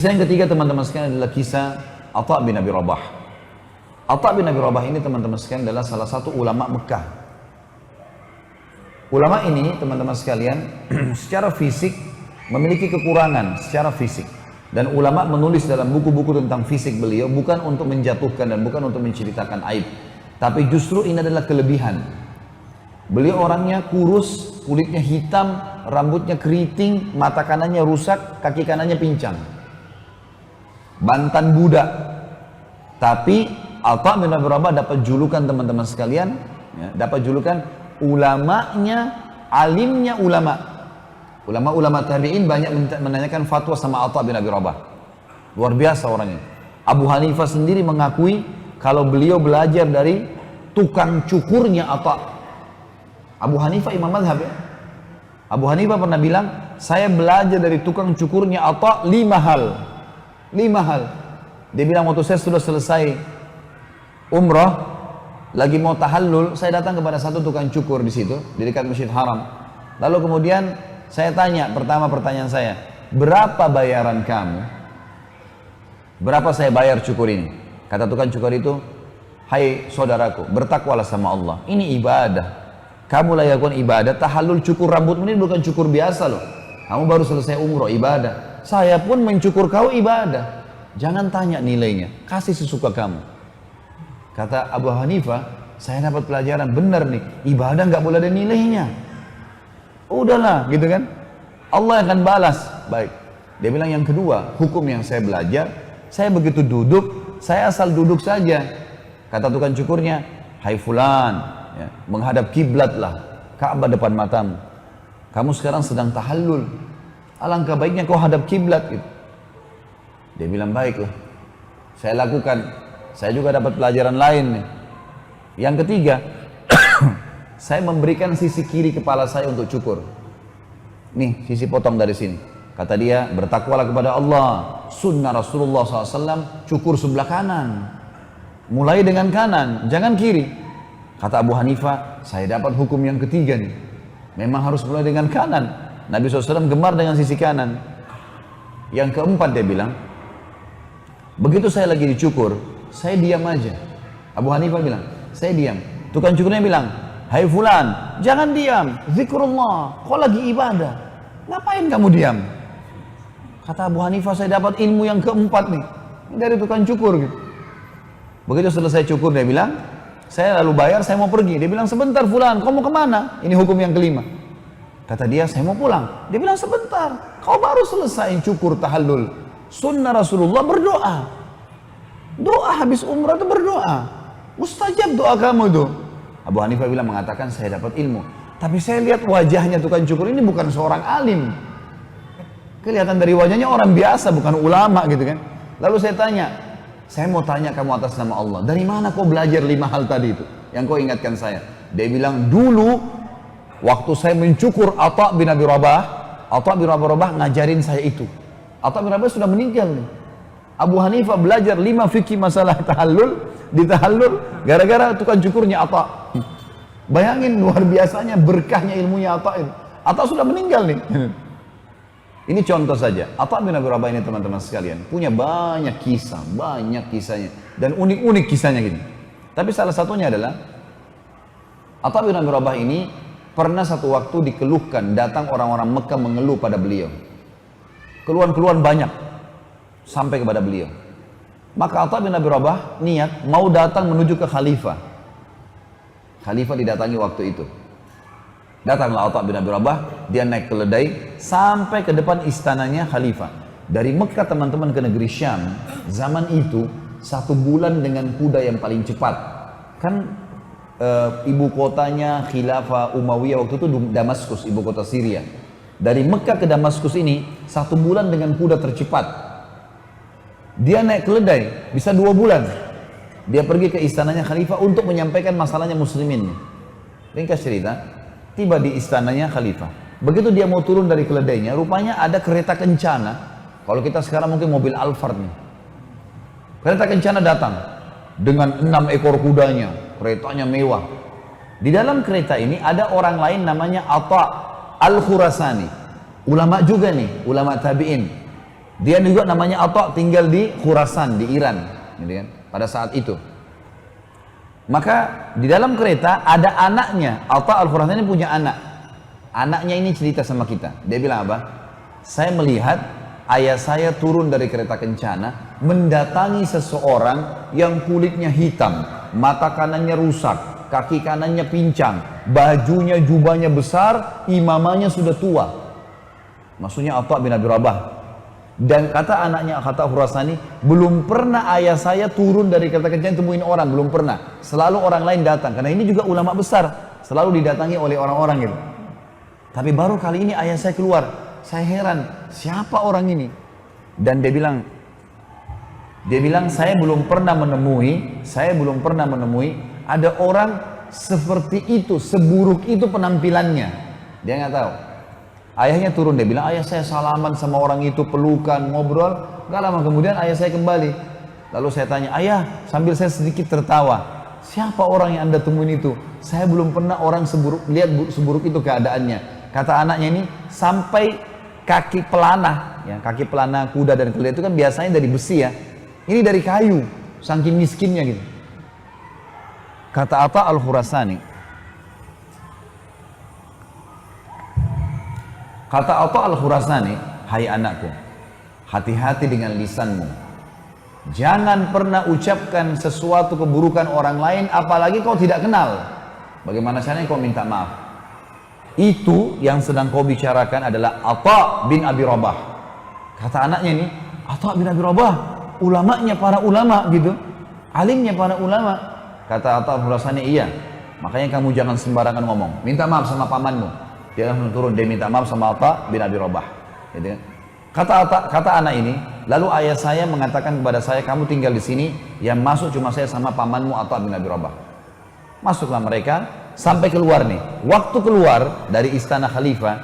Kisah yang ketiga teman-teman sekalian adalah kisah Atha bin Abi Rabah. Atha bin Abi Rabah ini teman-teman sekalian adalah salah satu ulama Mekah. Ulama ini teman-teman sekalian secara fisik memiliki kekurangan secara fisik. Dan ulama menulis dalam buku-buku tentang fisik beliau bukan untuk menjatuhkan dan bukan untuk menceritakan aib. Tapi justru ini adalah kelebihan. Beliau orangnya kurus, kulitnya hitam, rambutnya keriting, mata kanannya rusak, kaki kanannya pincang. Bantan budak. Tapi Atha bin Abi Rabah dapat julukan teman-teman sekalian, ya, dapat julukan ulamanya, alimnya ulama. Ulama-ulama tabi'in banyak menanyakan fatwa sama Atha bin Abi Rabah. Luar biasa orangnya. Abu Hanifah sendiri mengakui kalau beliau belajar dari tukang cukurnya Atha. Abu Hanifah imam mazhab ya. Abu Hanifah pernah bilang, saya belajar dari tukang cukurnya Atha 5 hal. 5 hal. Dia bilang waktu saya sudah selesai umrah, lagi mau tahallul, saya datang kepada satu tukang cukur di situ, di dekat Masjid Haram. Lalu kemudian saya tanya, pertama pertanyaan saya, berapa bayaran kamu? Berapa saya bayar cukur ini? Kata tukang cukur itu, hai saudaraku, bertakwalah sama Allah. Ini ibadah. Kamu lakukan ibadah, tahallul cukur rambutmu ini bukan cukur biasa loh. Kamu baru selesai umrah, ibadah. Saya pun mencukur kau ibadah. Jangan tanya nilainya, kasih sesuka kamu. Kata Abu Hanifah, saya dapat pelajaran benar nih, ibadah nggak boleh ada nilainya. Udahlah, gitu kan? Allah akan balas. Baik. Dia bilang yang kedua, hukum yang saya belajar, saya begitu duduk, saya asal duduk saja. Kata tukang cukurnya, hai fulan, ya, menghadap kiblat lah, Ka'bah depan matamu. Kamu sekarang sedang tahallul. Alangkah baiknya kau hadap kiblat gitu. Dia bilang baiklah. Saya lakukan. Saya juga dapat pelajaran lain nih. Yang ketiga, saya memberikan sisi kiri kepala saya untuk cukur. Nih, sisi potong dari sini. Kata dia, bertakwalah kepada Allah. Sunnah Rasulullah SAW, cukur sebelah kanan. Mulai dengan kanan, jangan kiri. Kata Abu Hanifah, saya dapat hukum yang ketiga nih. Memang harus mulai dengan kanan. Nabi SAW gemar dengan sisi kanan. Yang keempat dia bilang, begitu saya lagi dicukur, saya diam aja. Abu Hanifah bilang, saya diam. Tukang cukurnya bilang, hai fulan, jangan diam, zikrullah, kau lagi ibadah, ngapain kamu diam? Kata Abu Hanifah, saya dapat ilmu yang keempat nih, dari tukang cukur gitu. Begitu selesai cukur dia bilang, saya lalu bayar, saya mau pergi. Dia bilang, sebentar fulan, kau mau kemana? Ini hukum yang kelima. Kata dia, saya mau pulang. Dia bilang, sebentar, kau baru selesai cukur tahallul. Sunnah Rasulullah berdoa. Doa habis umrah itu berdoa. Mustajab doa kamu itu. Abu Hanifah bilang, mengatakan saya dapat ilmu. Tapi saya lihat wajahnya tukang cukur ini bukan seorang alim. Kelihatan dari wajahnya orang biasa, bukan ulama gitu kan. Lalu saya tanya, saya mau tanya kamu atas nama Allah, dari mana kau belajar 5 hal tadi itu? Yang kau ingatkan saya. Dia bilang, dulu waktu saya mencukur Atha bin Abi Rabah, Atha bin Abi Rabah ngajarin saya itu. Atha bin Rabah sudah meninggal nih. Abu Hanifah belajar 5 fikih masalah tahallul, di tahallul gara-gara tukang cukurnya Atha. Bayangin luar biasanya berkahnya ilmunya Atha itu. Atha sudah meninggal nih. Ini contoh saja. Atha bin Abi Rabah ini teman-teman sekalian punya banyak kisah, banyak kisahnya dan unik-unik kisahnya gini. Tapi salah satunya adalah Atha bin Abi Rabah ini pernah satu waktu dikeluhkan, datang orang-orang Mekah mengeluh pada beliau. Keluhan-keluhan banyak sampai kepada beliau. Maka Atha bin Abi Rabah niat mau datang menuju ke khalifah. Khalifah didatangi waktu itu. Datanglah Atha bin Abi Rabah, dia naik keledai sampai ke depan istananya khalifah. Dari Mekah teman-teman ke negeri Syam, zaman itu 1 bulan dengan kuda yang paling cepat. Kan ibu kotanya Khilafah Umayyah waktu itu Damaskus, ibu kota Syria. Dari Mekah ke Damaskus ini 1 bulan dengan kuda tercepat. Dia naik keledai bisa 2 bulan. Dia pergi ke istananya khalifah untuk menyampaikan masalahnya muslimin. Ringkas cerita, tiba di istananya khalifah. Begitu dia mau turun dari keledainya, rupanya ada kereta kencana. Kalau kita sekarang mungkin mobil Alphard nih. Kereta kencana datang dengan 6 ekor kudanya. Keretanya mewah. Di dalam kereta ini ada orang lain namanya Atha Al-Khurasani. Ulama juga nih, ulama tabi'in. Dia juga namanya Atha, tinggal di Khurasan, di Iran, gitu kan, pada saat itu. Maka di dalam kereta ada anaknya, Atha al-Khurasani punya anak. Anaknya ini cerita sama kita. Dia bilang apa? Saya melihat ayah saya turun dari kereta kencana mendatangi seseorang yang kulitnya hitam, mata kanannya rusak, kaki kanannya pincang, bajunya jubahnya besar, imamahnya sudah tua. Maksudnya Atha bin Abi Rabah. Dan kata anaknya, kata Khurasani, belum pernah ayah saya turun dari kereta kencana temuin orang, belum pernah. Selalu orang lain datang, karena ini juga ulama besar, selalu didatangi oleh orang-orang gitu. Tapi baru kali ini ayah saya keluar, saya heran, siapa orang ini? Dan dia bilang saya belum pernah menemui ada orang seperti itu, seburuk itu penampilannya. Dia nggak tahu. Ayahnya turun, dia bilang, ayah saya salaman sama orang itu, pelukan, ngobrol. Gak lama kemudian ayah saya kembali. Lalu saya tanya, ayah, sambil saya sedikit tertawa, siapa orang yang anda temuin itu? Saya belum pernah orang seburuk itu keadaannya. Kata anaknya ini, sampai kaki pelana, ya, kaki pelana kuda dan keledai itu kan biasanya dari besi ya. Ini dari kayu, saking miskinnya gitu. Kata Atha al-Khurasani, hai anakku, hati-hati dengan lisanmu. Jangan pernah ucapkan sesuatu keburukan orang lain, apalagi kau tidak kenal. Bagaimana caranya kau minta maaf? Itu yang sedang kau bicarakan adalah Atha bin Abi Rabah. Kata anaknya ini, Atha bin Abi Rabah, ulamanya para ulama gitu, alimnya para ulama. Kata Atha al-Khurasani, iya, makanya kamu jangan sembarangan ngomong, minta maaf sama pamanmu. Dia langsung turun, dia minta maaf sama Atha bin Abi Rabah, gitu kan? Kata anak ini, lalu ayah saya mengatakan kepada saya, kamu tinggal di sini, yang masuk cuma saya sama pamanmu Atha bin Abi Rabah. Masuklah mereka, sampai keluar nih. Waktu keluar dari istana khalifah,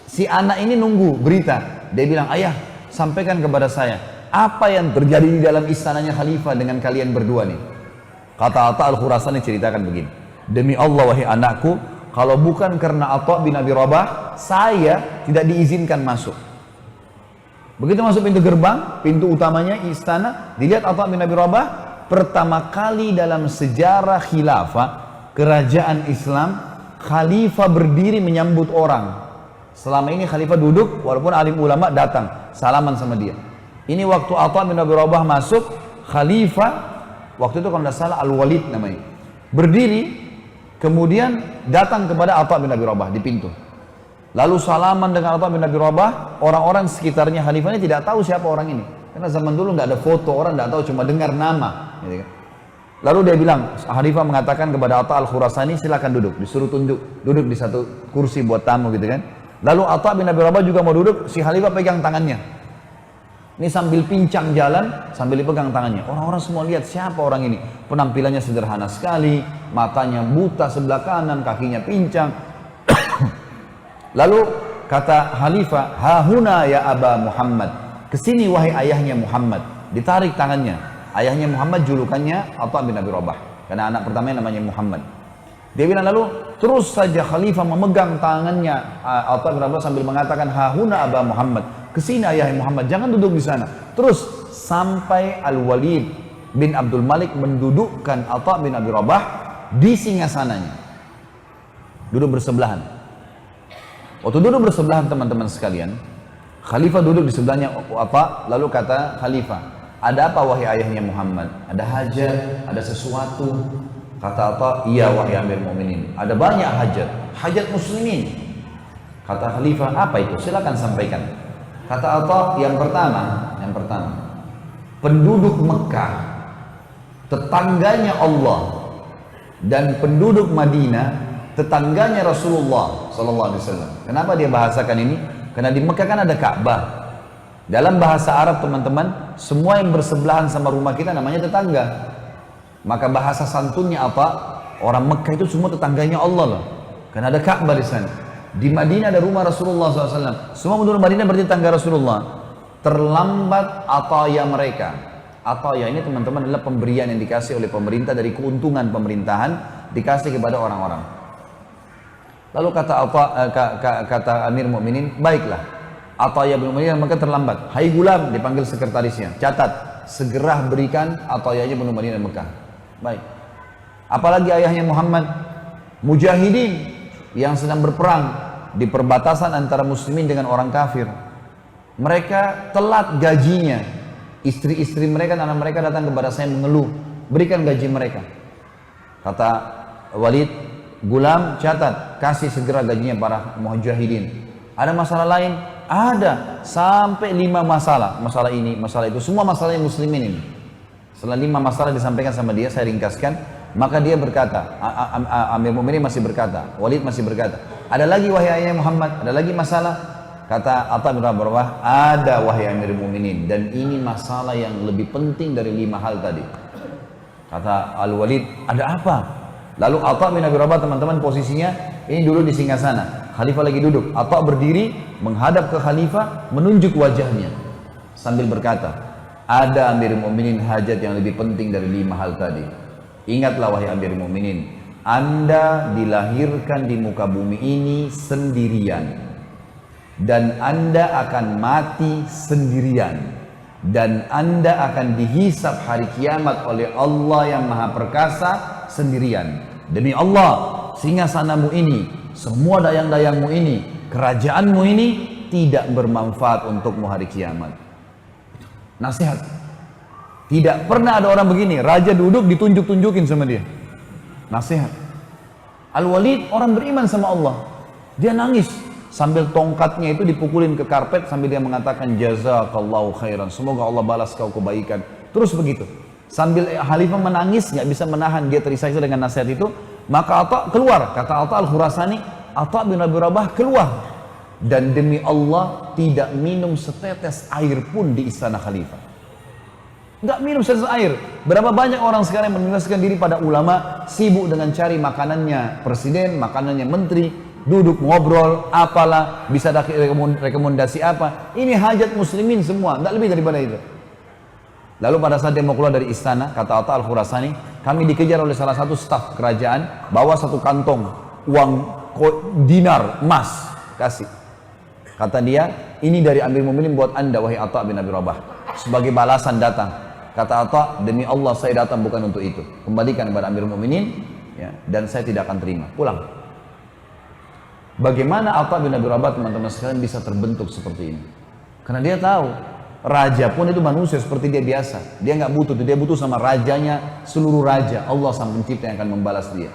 si anak ini nunggu berita. Dia bilang, ayah, sampaikan kepada saya, apa yang terjadi di dalam istananya khalifah dengan kalian berdua nih? Kata Atha al-Khurasani ceritakan begini, demi Allah wahai anakku, kalau bukan karena Atha bin Abi Rabah, saya tidak diizinkan masuk. Begitu masuk pintu gerbang, pintu utamanya istana, dilihat Atha bin Abi Rabah, pertama kali dalam sejarah khilafah, kerajaan Islam, khalifah berdiri menyambut orang. Selama ini khalifah duduk, walaupun alim ulama datang, salaman sama dia. Ini waktu Atha bin Abi Rabah masuk, khalifah, waktu itu kalau tidak salah Al-Walid namanya, berdiri, kemudian datang kepada Atha bin Abi Rabah di pintu. Lalu salaman dengan Atha bin Abi Rabah, orang-orang sekitarnya khalifah ini tidak tahu siapa orang ini. Karena zaman dulu nggak ada foto, orang nggak tahu, cuma dengar nama. Gitu kan. Lalu dia bilang, khalifah mengatakan kepada Atha al-Khurasani, silakan duduk, disuruh duduk di satu kursi buat tamu gitu kan. Lalu Atha bin Abi Rabah juga mau duduk, si khalifah pegang tangannya. Ini sambil pincang jalan, sambil dipegang tangannya. Orang-orang semua lihat siapa orang ini. Penampilannya sederhana sekali, matanya buta sebelah kanan, kakinya pincang. Lalu kata khalifah, hahuna ya Aba Muhammad, kesini wahai ayahnya Muhammad. Ditarik tangannya. Ayahnya Muhammad julukannya Atha bin Abi Rabah, karena anak pertamanya namanya Muhammad. Dia bilang lalu terus saja khalifah memegang tangannya Atha bin Abi Rabah sambil mengatakan, hahuna Aba Muhammad, kesini ayah Muhammad, jangan duduk di sana. Terus sampai Al-Walid bin Abdul Malik mendudukkan Atha bin Abi Rabah di singgasananya. Duduk bersebelahan. Waktu duduk bersebelahan teman-teman sekalian, khalifah duduk di sebelahnya Atha, lalu kata khalifah, ada apa wahai ayahnya Muhammad? Ada hajat, ada sesuatu? Kata Atha, iya wahai Amir Mu'minin, ada banyak hajat, hajat muslimin. Kata khalifah, apa itu? Silakan sampaikan. Kata Atha, yang pertama, penduduk Mekah, tetangganya Allah, dan penduduk Madinah, tetangganya Rasulullah Sallallahu Alaihi Wasallam. Kenapa dia bahasakan ini? Karena di Mekah kan ada Ka'bah. Dalam bahasa Arab teman-teman, semua yang bersebelahan sama rumah kita namanya tetangga. Maka bahasa santunnya apa? Orang Mekah itu semua tetangganya Allah loh. Karena ada Ka'bah di sana. Di Madinah ada rumah Rasulullah SAW. Semua penduduk Madinah berarti tetangga Rasulullah. Terlambat ataya mereka. Ataya ini teman-teman adalah pemberian yang dikasih oleh pemerintah dari keuntungan pemerintahan, dikasih kepada orang-orang. Lalu kata Amir Mu'minin, baiklah, Ataya bin Umayyah maka terlambat. Hai gulam, dipanggil sekretarisnya. Catat, segera berikan Atayanya bin Umayyah Mekah. Baik. Apalagi ayahnya Muhammad, mujahidin yang sedang berperang di perbatasan antara muslimin dengan orang kafir. Mereka telat gajinya. Istri-istri mereka dan anak mereka datang kepada saya mengeluh, berikan gaji mereka. Kata Walid, gulam catat, kasih segera gajinya para mujahidin. Ada masalah lain? Ada, sampai 5 masalah. Masalah ini, masalah itu, semua masalahnya muslimin ini. Setelah 5 masalah disampaikan sama dia, saya ringkaskan. Maka dia berkata, Amir Mu'minin masih berkata, Walid masih berkata, ada lagi wahai ayah Muhammad, ada lagi masalah? Kata Atha bin Rabah, ada wahai Amir Mu'minin, dan ini masalah yang lebih penting dari 5 hal tadi. Kata Al-Walid, ada apa? Lalu Atha bin Rabah, teman-teman, posisinya ini dulu di singgasana, khalifah lagi duduk. Atha berdiri menghadap ke khalifah, menunjuk wajahnya sambil berkata, ada Amir Mu'minin hajat yang lebih penting dari 5 hal tadi. Ingatlah wahai Amir Mu'minin, Anda dilahirkan di muka bumi ini sendirian, dan Anda akan mati sendirian, dan Anda akan dihisab hari kiamat oleh Allah yang maha perkasa sendirian. Demi Allah, singgasanamu ini, semua dayang-dayangmu ini, kerajaanmu ini tidak bermanfaat untukmu hari kiamat. Nasihat. Tidak pernah ada orang begini, raja duduk ditunjuk-tunjukin sama dia. Nasihat. Al-Walid orang beriman sama Allah, dia nangis sambil tongkatnya itu dipukulin ke karpet sambil dia mengatakan jazakallahu khairan, semoga Allah balas kau kebaikan. Terus begitu, sambil khalifah menangis, nggak bisa menahan, dia terisak dengan nasihat itu. Maka Atha keluar, kata Atha Al-Khurasani, Atha bin Abi Rabah keluar, dan demi Allah tidak minum setetes air pun di istana khalifah. Nggak minum setetes air. Berapa banyak orang sekarang yang menjelaskan diri pada ulama, sibuk dengan cari makanannya presiden, makanannya menteri, duduk ngobrol, apalah, bisa rekomendasi apa. Ini hajat muslimin semua, nggak lebih daripada itu. Lalu pada saat dia mau keluar dari istana, kata Atha Al-Khurasani, kami dikejar oleh salah satu staf kerajaan, bawa satu kantong uang dinar emas, kasih. Kata dia, ini dari Amir Mu'minin buat anda wahai Atha bin Abi Rabah, sebagai balasan datang. Kata Atha, demi Allah saya datang bukan untuk itu, kembalikan kepada Amir Mu'minin, ya, dan saya tidak akan terima, pulang. Bagaimana Atha bin Abi Rabah, teman-teman sekalian, bisa terbentuk seperti ini? Karena dia tahu raja pun itu manusia seperti dia biasa. Dia nggak butuh, dia butuh sama rajanya, seluruh raja, Allah sang pencipta yang akan membalas dia.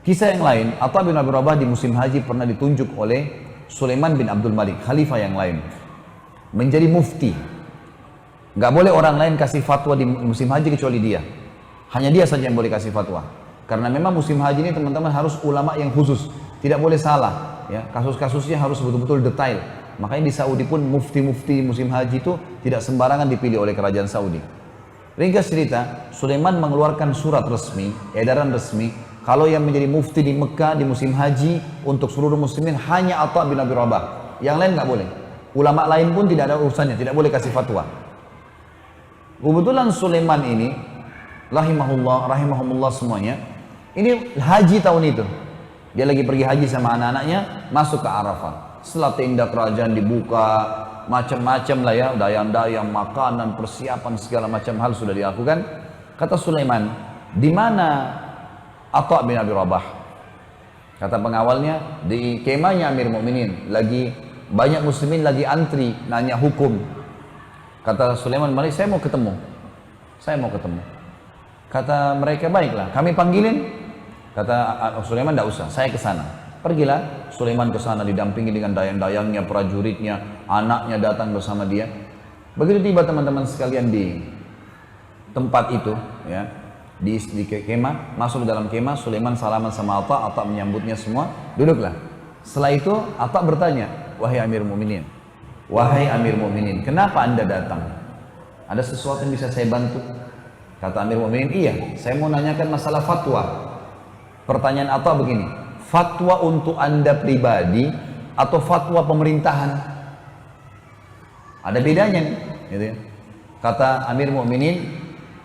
Kisah yang lain, Atha bin Abi Rabah di musim haji pernah ditunjuk oleh Sulaiman bin Abdul Malik, khalifah yang lain, menjadi mufti. Nggak boleh orang lain kasih fatwa di musim haji kecuali dia. Hanya dia saja yang boleh kasih fatwa. Karena memang musim haji ini, teman-teman, harus ulama yang khusus, tidak boleh salah. Ya, kasus-kasusnya harus betul-betul detail. Makanya di Saudi pun mufti-mufti musim haji itu tidak sembarangan dipilih oleh kerajaan Saudi. Ringkas cerita, Sulaiman mengeluarkan surat resmi, edaran resmi, kalau yang menjadi mufti di Mekah di musim haji untuk seluruh muslimin hanya Atha bin Abi Rabah. Yang lain nggak boleh. Ulama lain pun tidak ada urusannya, tidak boleh kasih fatwa. Kebetulan Sulaiman ini, rahimahumullah semuanya, ini haji tahun itu. Dia lagi pergi haji sama anak-anaknya, masuk ke Arafah. Setelah tenda kerajaan dibuka, macam-macam lah ya, dayang-dayang, makanan, persiapan, segala macam hal sudah dilakukan. Kata Sulaiman, di mana Atha bin Abi Rabah? Kata pengawalnya, di kemahnya Amir Mu'minin, lagi banyak muslimin lagi antri, nanya hukum. Kata Sulaiman, mari saya mau ketemu. Kata mereka, baiklah, kami panggilin. Kata Sulaiman, tidak usah, saya ke sana. Pergilah Sulaiman ke sana didampingi dengan dayang-dayangnya, prajuritnya, anaknya datang bersama dia. Begitu tiba teman-teman sekalian di tempat itu, ya, di kemah, masuk ke dalam kemah, Sulaiman salaman sama Atha, Atha menyambutnya semua, duduklah. Setelah itu Atha bertanya, wahai Amir Mu'minin, kenapa anda datang? Ada sesuatu yang bisa saya bantu? Kata Amir Mu'minin, iya, saya mau nanyakan masalah fatwa. Pertanyaan Atha begini, fatwa untuk anda pribadi atau fatwa pemerintahan? Ada bedanya nih, gitu ya. Kata Amir Mu'minin,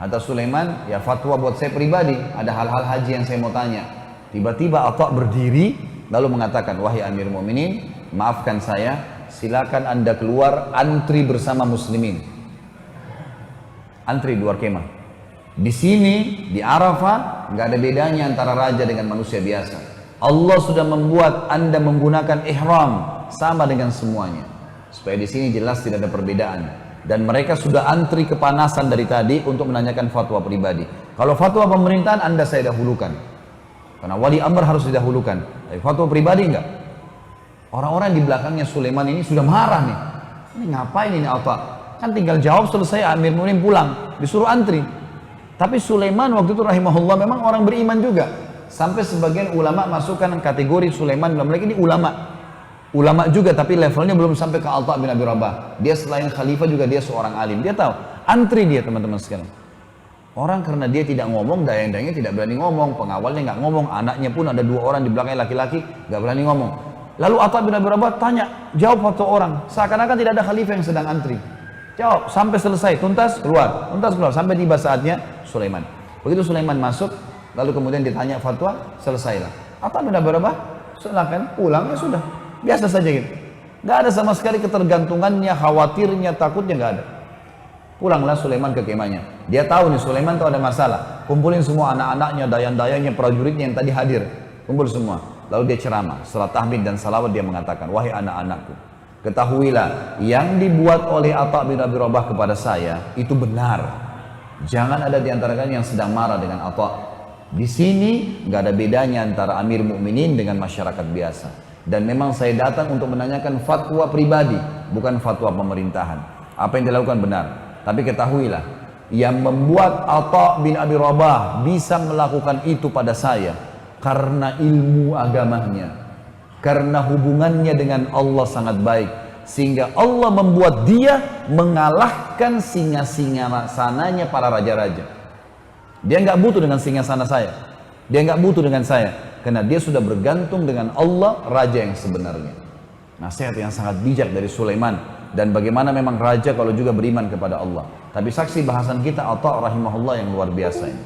kata Sulaiman, ya fatwa buat saya pribadi, ada hal-hal haji yang saya mau tanya. Tiba-tiba Atha berdiri lalu mengatakan, wahai Amir Mu'minin, maafkan saya silakan anda keluar antri bersama muslimin. Antri di luar kemah. Di sini, di Arafah, nggak ada bedanya antara raja dengan manusia biasa. Allah sudah membuat anda menggunakan ihram sama dengan semuanya. Supaya di sini jelas tidak ada perbedaan. Dan mereka sudah antri kepanasan dari tadi untuk menanyakan fatwa pribadi. Kalau fatwa pemerintahan anda saya dahulukan. Karena wali amr harus didahulukan. Tapi fatwa pribadi enggak. Orang-orang di belakangnya Sulaiman ini sudah marah nih. Ini ngapain ini Atta? Kan tinggal jawab selesai, Amir Mu'minin pulang, disuruh antri. Tapi Sulaiman waktu itu rahimahullah memang orang beriman juga. Sampai sebagian ulama masukkan kategori Sulaiman dalam lagi ini ulama. Ulama juga tapi levelnya belum sampai ke Atta bin Abi Rabah. Dia selain khalifah juga dia seorang alim. Dia tahu, antri dia teman-teman sekalian. Orang karena dia tidak ngomong, dayang-dayangnya tidak berani ngomong, pengawalnya nggak ngomong, anaknya pun ada 2 orang di belakangnya laki-laki nggak berani ngomong. Lalu Atta bin Abi Rabah tanya, jawab fatwa orang, seakan-akan tidak ada khalifah yang sedang antri. Jawab sampai selesai, tuntas keluar, sampai tiba saatnya Sulaiman. Begitu Sulaiman masuk, lalu kemudian ditanya fatwa, selesailah. Atta bin Abi Rabah silakan pulang, ya sudah, biasa saja gitu. Nggak ada sama sekali ketergantungannya, khawatirnya, takutnya nggak ada. Pulanglah Sulaiman ke kemahnya. Dia tahu nih Sulaiman tuh ada masalah. Kumpulin semua anak-anaknya, dayang-dayangnya, prajuritnya yang tadi hadir. Kumpul semua. Lalu dia ceramah. Setelah tahmid dan salawat dia mengatakan, wahai anak-anakku, ketahuilah yang dibuat oleh Atta bin Abi Rabah kepada saya itu benar. Jangan ada di antara kalian yang sedang marah dengan Atta. Di sini nggak ada bedanya antara Amir Mukminin dengan masyarakat biasa. Dan memang saya datang untuk menanyakan fatwa pribadi, bukan fatwa pemerintahan. Apa yang dilakukan benar. Tapi ketahuilah, yang membuat Atta bin Abi Rabah bisa melakukan itu pada saya karena ilmu agamanya, karena hubungannya dengan Allah sangat baik, sehingga Allah membuat dia mengalahkan singa-singa sananya para raja-raja. Dia nggak butuh dengan singa sana saya, dia nggak butuh dengan saya, karena dia sudah bergantung dengan Allah, raja yang sebenarnya. Nasihat yang sangat bijak dari Sulaiman. Dan bagaimana memang raja kalau juga beriman kepada Allah. Tapi saksi bahasan kita Atta rahimahullah yang luar biasa ini.